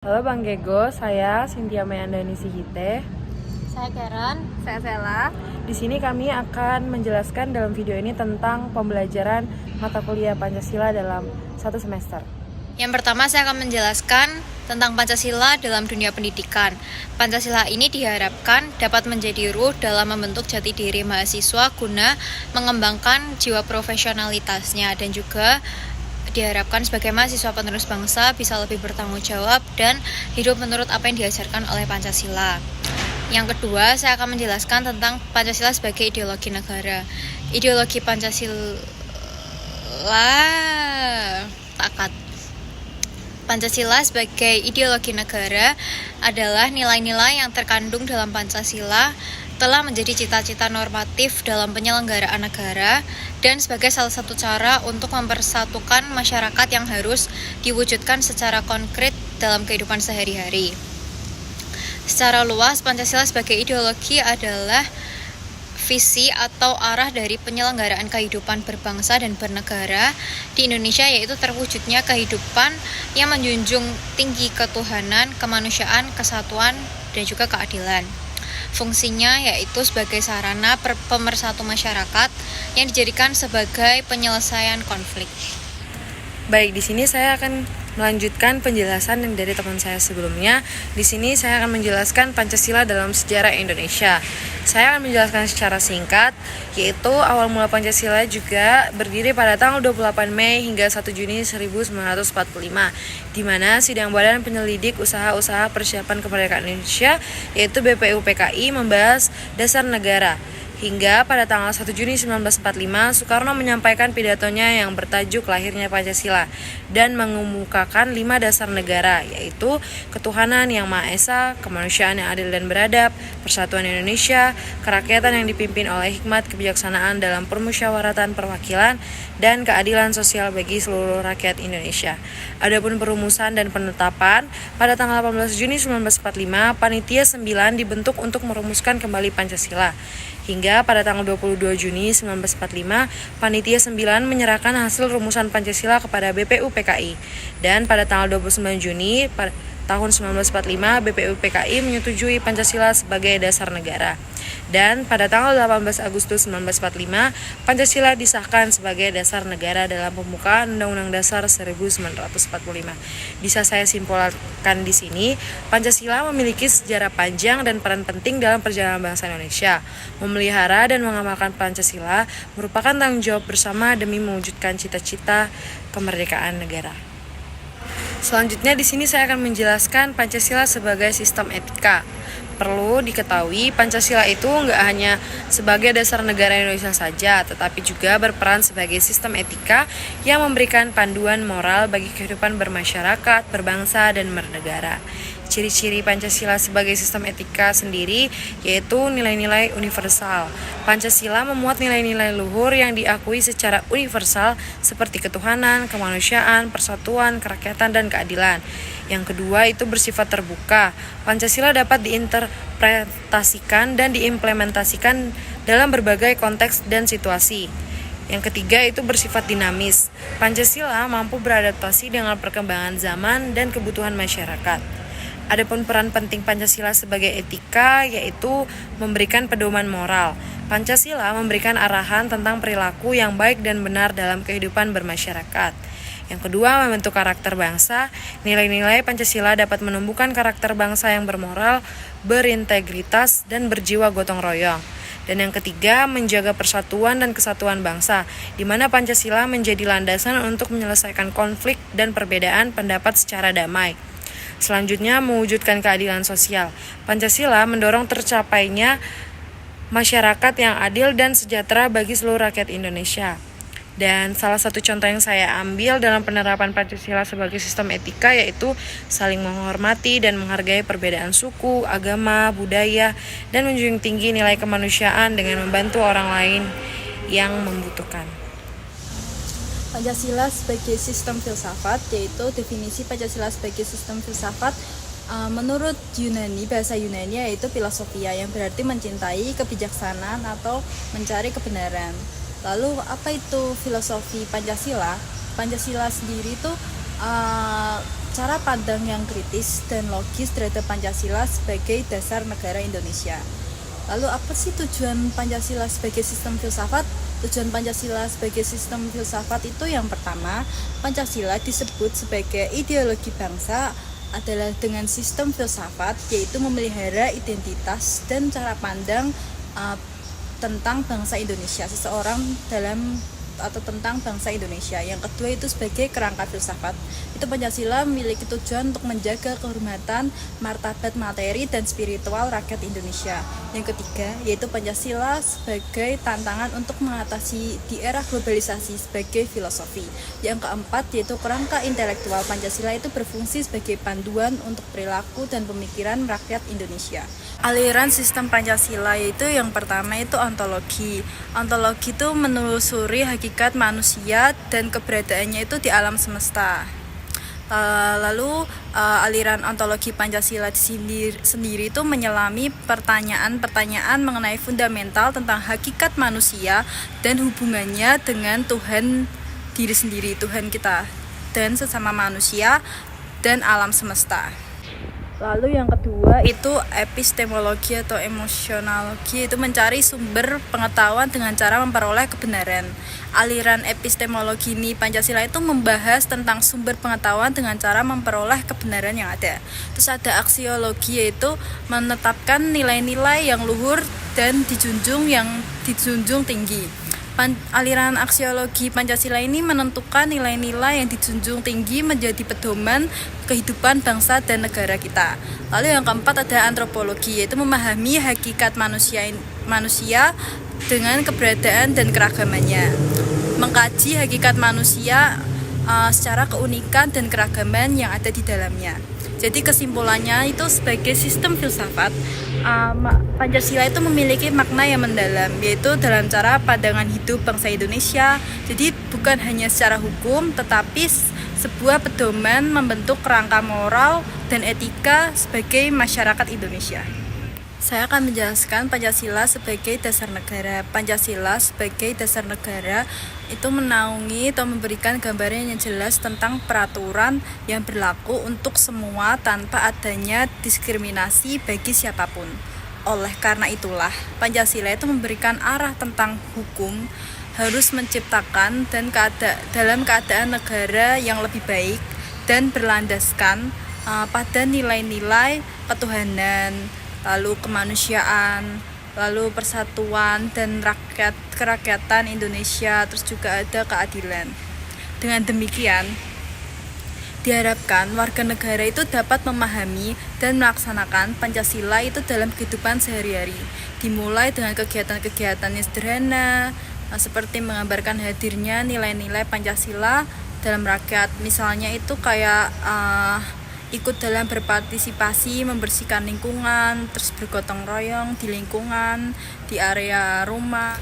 Halo Bang Gego, saya Cynthia Mayandani Sihite. Saya Karen. Saya Sela. Di sini kami akan menjelaskan dalam video ini tentang pembelajaran mata kuliah Pancasila dalam satu semester. Yang pertama saya akan menjelaskan tentang Pancasila dalam dunia pendidikan. Pancasila ini diharapkan dapat menjadi ruh dalam membentuk jati diri mahasiswa guna mengembangkan jiwa profesionalitasnya dan juga diharapkan sebagai mahasiswa penerus bangsa bisa lebih bertanggung jawab dan hidup menurut apa yang diajarkan oleh Pancasila. Yang kedua, saya akan menjelaskan tentang Pancasila sebagai ideologi negara. Ideologi Pancasila Pancasila sebagai ideologi negara adalah nilai-nilai yang terkandung dalam Pancasila telah menjadi cita-cita normatif dalam penyelenggaraan negara dan sebagai salah satu cara untuk mempersatukan masyarakat yang harus diwujudkan secara konkret dalam kehidupan sehari-hari. Secara luas, Pancasila sebagai ideologi adalah visi atau arah dari penyelenggaraan kehidupan berbangsa dan bernegara di Indonesia, yaitu terwujudnya kehidupan yang menjunjung tinggi ketuhanan, kemanusiaan, kesatuan, dan juga keadilan. Fungsinya yaitu sebagai sarana pemersatu masyarakat yang dijadikan sebagai penyelesaian konflik. Baik, di sini saya akan melanjutkan penjelasan yang dari teman saya sebelumnya. Di sini saya akan menjelaskan Pancasila dalam sejarah Indonesia. Saya akan menjelaskan secara singkat, yaitu awal mula Pancasila juga berdiri pada tanggal 28 Mei hingga 1 Juni 1945, di mana Sidang Badan Penyelidik Usaha-Usaha Persiapan Kemerdekaan Indonesia, yaitu BPUPKI, membahas dasar negara. Hingga pada tanggal 1 Juni 1945, Soekarno menyampaikan pidatonya yang bertajuk Lahirnya Pancasila dan mengemukakan 5 dasar negara, yaitu ketuhanan yang Maha Esa, kemanusiaan yang adil dan beradab, persatuan Indonesia, kerakyatan yang dipimpin oleh hikmat kebijaksanaan dalam permusyawaratan perwakilan, dan keadilan sosial bagi seluruh rakyat Indonesia. Adapun perumusan dan penetapan, pada tanggal 18 Juni 1945, Panitia 9 dibentuk untuk merumuskan kembali Pancasila. Hingga pada tanggal 22 Juni 1945, Panitia 9 menyerahkan hasil rumusan Pancasila kepada BPUPKI. Dan pada tanggal 29 Juni tahun 1945, BPUPKI menyetujui Pancasila sebagai dasar negara. Dan pada tanggal 18 Agustus 1945, Pancasila disahkan sebagai dasar negara dalam pembukaan Undang-Undang Dasar 1945. Bisa saya simpulkan di sini, Pancasila memiliki sejarah panjang dan peran penting dalam perjalanan bangsa Indonesia. Memelihara dan mengamalkan Pancasila merupakan tanggung jawab bersama demi mewujudkan cita-cita kemerdekaan negara. Selanjutnya di sini saya akan menjelaskan Pancasila sebagai sistem etika. Perlu diketahui, Pancasila itu nggak hanya sebagai dasar negara Indonesia saja, tetapi juga berperan sebagai sistem etika yang memberikan panduan moral bagi kehidupan bermasyarakat, berbangsa, dan bernegara. Ciri-ciri Pancasila sebagai sistem etika sendiri yaitu nilai-nilai universal. Pancasila memuat nilai-nilai luhur yang diakui secara universal seperti ketuhanan, kemanusiaan, persatuan, kerakyatan, dan keadilan. Yang kedua itu bersifat terbuka. Pancasila dapat diinterpretasikan dan diimplementasikan dalam berbagai konteks dan situasi. Yang ketiga itu bersifat dinamis. Pancasila mampu beradaptasi dengan perkembangan zaman dan kebutuhan masyarakat. Adapun peran penting Pancasila sebagai etika yaitu memberikan pedoman moral. Pancasila memberikan arahan tentang perilaku yang baik dan benar dalam kehidupan bermasyarakat. Yang kedua, membentuk karakter bangsa. Nilai-nilai Pancasila dapat menumbuhkan karakter bangsa yang bermoral, berintegritas, dan berjiwa gotong royong. Dan yang ketiga, menjaga persatuan dan kesatuan bangsa, di mana Pancasila menjadi landasan untuk menyelesaikan konflik dan perbedaan pendapat secara damai. Selanjutnya, mewujudkan keadilan sosial. Pancasila mendorong tercapainya masyarakat yang adil dan sejahtera bagi seluruh rakyat Indonesia. Dan salah satu contoh yang saya ambil dalam penerapan Pancasila sebagai sistem etika yaitu saling menghormati dan menghargai perbedaan suku, agama, budaya, dan menjunjung tinggi nilai kemanusiaan dengan membantu orang lain yang membutuhkan. Pancasila sebagai sistem filsafat, yaitu definisi Pancasila sebagai sistem filsafat menurut Yunani, bahasa Yunani yaitu filosofia, yang berarti mencintai kebijaksanaan atau mencari kebenaran. Lalu apa itu filosofi Pancasila? Pancasila sendiri itu cara pandang yang kritis dan logis terhadap Pancasila sebagai dasar negara Indonesia. Lalu apa sih tujuan Pancasila sebagai sistem filsafat? Tujuan Pancasila sebagai sistem filsafat itu yang pertama, Pancasila disebut sebagai ideologi bangsa adalah dengan sistem filsafat, yaitu memelihara identitas dan cara pandang tentang bangsa Indonesia, seseorang dalam atau tentang bangsa Indonesia. Yang kedua itu sebagai kerangka filsafat. Itu Pancasila memiliki tujuan untuk menjaga kehormatan, martabat materi dan spiritual rakyat Indonesia. Yang ketiga yaitu Pancasila sebagai tantangan untuk mengatasi di era globalisasi sebagai filosofi. Yang keempat yaitu kerangka intelektual. Pancasila itu berfungsi sebagai panduan untuk perilaku dan pemikiran rakyat Indonesia. Aliran sistem Pancasila yaitu yang pertama itu ontologi. Ontologi itu menelusuri hakikat manusia dan keberadaannya itu di alam semesta. Lalu aliran ontologi Pancasila sendiri itu menyelami pertanyaan-pertanyaan mengenai fundamental tentang hakikat manusia dan hubungannya dengan Tuhan diri sendiri, Tuhan kita, dan sesama manusia dan alam semesta. Lalu yang kedua itu epistemologi atau emosionalogi, itu mencari sumber pengetahuan dengan cara memperoleh kebenaran. Aliran epistemologi ini Pancasila itu membahas tentang sumber pengetahuan dengan cara memperoleh kebenaran yang ada. Terus ada aksiologi, yaitu menetapkan nilai-nilai yang luhur dan dijunjung tinggi. Aliran aksiologi Pancasila ini menentukan nilai-nilai yang dijunjung tinggi menjadi pedoman kehidupan bangsa dan negara kita. Lalu yang keempat ada antropologi, yaitu memahami hakikat manusia dengan keberadaan dan keragamannya. Mengkaji hakikat manusia secara keunikan dan keragaman yang ada di dalamnya. Jadi kesimpulannya itu sebagai sistem filsafat, Pancasila itu memiliki makna yang mendalam, yaitu dalam cara pandangan hidup bangsa Indonesia. Jadi bukan hanya secara hukum, tetapi sebuah pedoman membentuk kerangka moral dan etika sebagai masyarakat Indonesia. Saya akan menjelaskan Pancasila sebagai dasar negara. Pancasila sebagai dasar negara itu menaungi atau memberikan gambaran yang jelas tentang peraturan yang berlaku untuk semua tanpa adanya diskriminasi bagi siapapun. Oleh karena itulah, Pancasila itu memberikan arah tentang hukum harus menciptakan dan dalam keadaan negara yang lebih baik dan berlandaskan pada nilai-nilai ketuhanan, lalu kemanusiaan, lalu persatuan dan kerakyatan Indonesia, terus juga ada keadilan. Dengan demikian, diharapkan warga negara itu dapat memahami dan melaksanakan Pancasila itu dalam kehidupan sehari-hari. Dimulai dengan kegiatan-kegiatan yang sederhana, seperti menggambarkan hadirnya nilai-nilai Pancasila dalam rakyat. Misalnya itu kayak ikut dalam berpartisipasi membersihkan lingkungan, terus bergotong royong di lingkungan, di area rumah.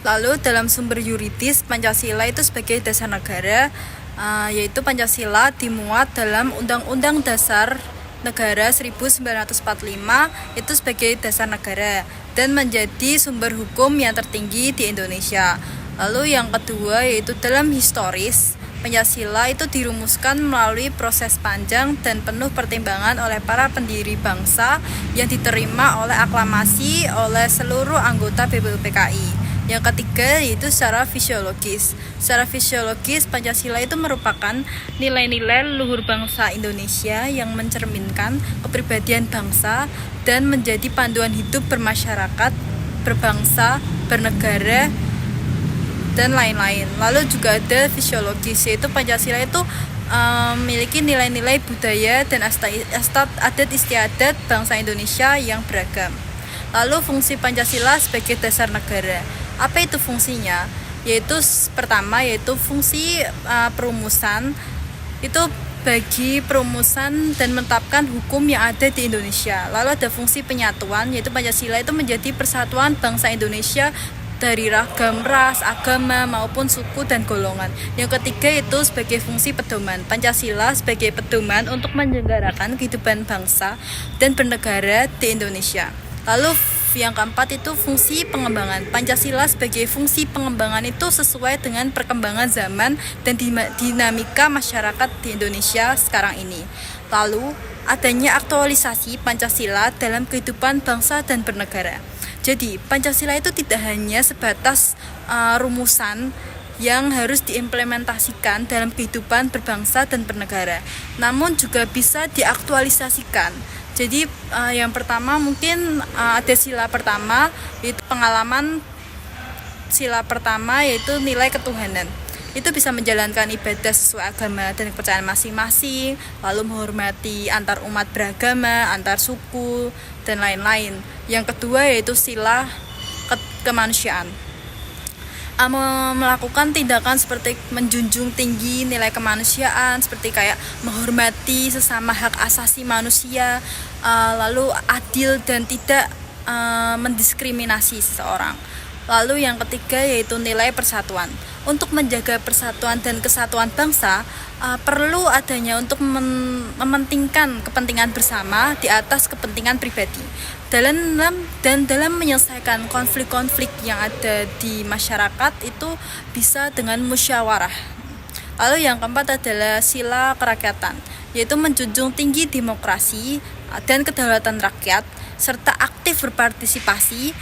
Lalu dalam sumber yuridis Pancasila itu sebagai dasar negara, yaitu Pancasila dimuat dalam Undang-Undang Dasar Negara 1945 itu sebagai dasar negara dan menjadi sumber hukum yang tertinggi di Indonesia. Lalu yang kedua yaitu dalam historis, Pancasila itu dirumuskan melalui proses panjang dan penuh pertimbangan oleh para pendiri bangsa yang diterima oleh aklamasi oleh seluruh anggota BPUPKI. Yang ketiga yaitu secara fisiologis. Secara fisiologis, Pancasila itu merupakan nilai-nilai leluhur bangsa Indonesia yang mencerminkan kepribadian bangsa dan menjadi panduan hidup bermasyarakat, berbangsa, bernegara, dan lain-lain. Lalu juga ada fisiologis, yaitu Pancasila itu memiliki nilai-nilai budaya dan adat istiadat bangsa Indonesia yang beragam. Lalu fungsi Pancasila sebagai dasar negara. Apa itu fungsinya? Yaitu pertama yaitu fungsi perumusan, itu bagi perumusan dan menetapkan hukum yang ada di Indonesia. Lalu ada fungsi penyatuan, yaitu Pancasila itu menjadi persatuan bangsa Indonesia dari ragam ras, agama, maupun suku dan golongan. Yang ketiga itu sebagai fungsi pedoman. Pancasila sebagai pedoman untuk menyelenggarakan kehidupan bangsa dan bernegara di Indonesia. Lalu yang keempat itu fungsi pengembangan. Pancasila sebagai fungsi pengembangan itu sesuai dengan perkembangan zaman dan dinamika masyarakat di Indonesia sekarang ini. Lalu, adanya aktualisasi Pancasila dalam kehidupan bangsa dan bernegara. Jadi, Pancasila itu tidak hanya sebatas rumusan yang harus diimplementasikan dalam kehidupan berbangsa dan bernegara, namun juga bisa diaktualisasikan. Jadi yang pertama mungkin ada sila pertama, yaitu pengalaman sila pertama yaitu nilai ketuhanan. Itu bisa menjalankan ibadah sesuai agama dan kepercayaan masing-masing, lalu menghormati antar umat beragama, antar suku, dan lain-lain. Yang kedua yaitu sila kemanusiaan. Melakukan tindakan seperti menjunjung tinggi nilai kemanusiaan, seperti kayak menghormati sesama hak asasi manusia, lalu adil dan tidak mendiskriminasi seseorang. Lalu yang ketiga yaitu nilai persatuan. Untuk menjaga persatuan dan kesatuan bangsa, perlu adanya untuk mementingkan kepentingan bersama di atas kepentingan pribadi. Dalam menyelesaikan konflik-konflik yang ada di masyarakat itu bisa dengan musyawarah. Lalu yang keempat adalah sila kerakyatan, yaitu menjunjung tinggi demokrasi dan kedaulatan rakyat, serta aktif berpartisipasi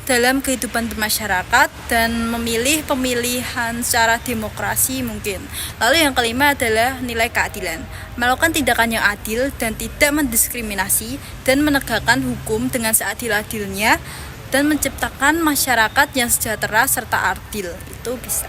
dalam kehidupan bermasyarakat dan memilih pemilihan secara demokrasi mungkin. Lalu yang kelima adalah nilai keadilan, melakukan tindakan yang adil dan tidak mendiskriminasi dan menegakkan hukum dengan seadil-adilnya dan menciptakan masyarakat yang sejahtera serta adil. Itu bisa.